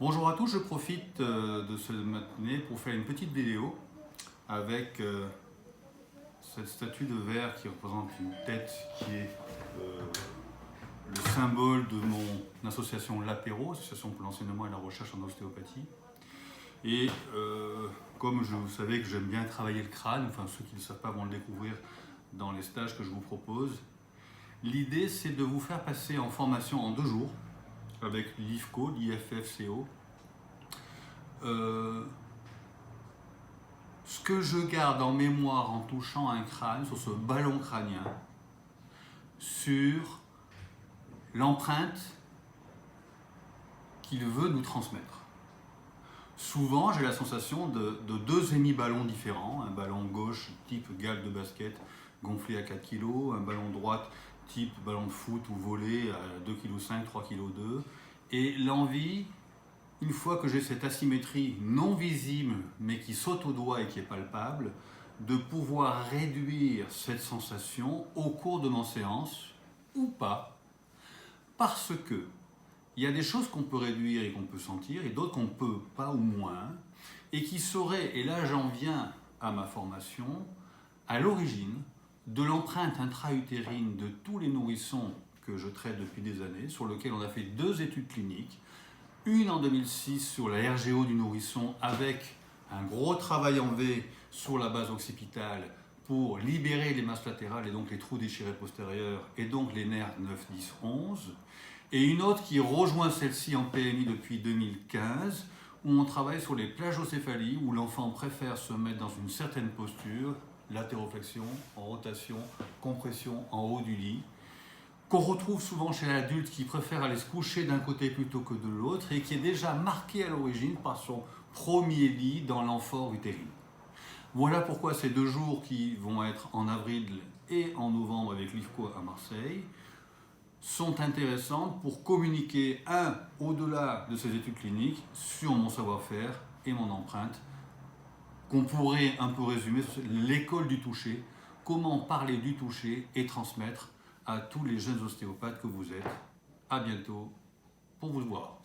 Bonjour à tous, je profite de ce matinée pour faire une petite vidéo avec cette statue de verre qui représente une tête qui est le symbole de mon association L'Apéro, association pour l'enseignement et la recherche en ostéopathie. Et comme vous savez que j'aime bien travailler le crâne, enfin ceux qui ne le savent pas vont le découvrir dans les stages que je vous propose, l'idée c'est de vous faire passer en formation en 2 jours avec l'IFCO, l'IFFCO. Ce que je garde en mémoire en touchant un crâne, sur ce ballon crânien, sur l'empreinte qu'il veut nous transmettre. Souvent, j'ai la sensation de 2 hémi-ballons différents, un ballon gauche type gale de basket gonflé à 4 kg, un ballon droite type ballon de foot ou volley à 2,5 kg, 3,2 kg, et l'envie, une fois que j'ai cette asymétrie non visible mais qui saute au doigt et qui est palpable, de pouvoir réduire cette sensation au cours de mon séance ou pas, parce que il y a des choses qu'on peut réduire et qu'on peut sentir et d'autres qu'on peut pas ou moins, et qui seraient, et là j'en viens à ma formation, à l'origine de l'empreinte intra-utérine de tous les nourrissons que je traite depuis des années, sur lesquels on a fait 2 études cliniques, une en 2006 sur la RGO du nourrisson avec un gros travail en V sur la base occipitale pour libérer les masses latérales et donc les trous déchirés postérieurs et donc les nerfs 9, 10, 11, et une autre qui rejoint celle-ci en PMI depuis 2015 où on travaille sur les plagiocéphalies où l'enfant préfère se mettre dans une certaine posture, latéroflexion, en rotation, compression en haut du lit, qu'on retrouve souvent chez l'adulte qui préfère aller se coucher d'un côté plutôt que de l'autre et qui est déjà marqué à l'origine par son premier lit dans l'amphore utérine. Voilà pourquoi ces 2 jours qui vont être en avril et en novembre avec l'IFCO à Marseille sont intéressantes pour communiquer, au-delà de ces études cliniques, sur mon savoir-faire et mon empreinte, qu'on pourrait un peu résumer sur l'école du toucher, comment parler du toucher et transmettre à tous les jeunes ostéopathes que vous êtes. À bientôt pour vous voir.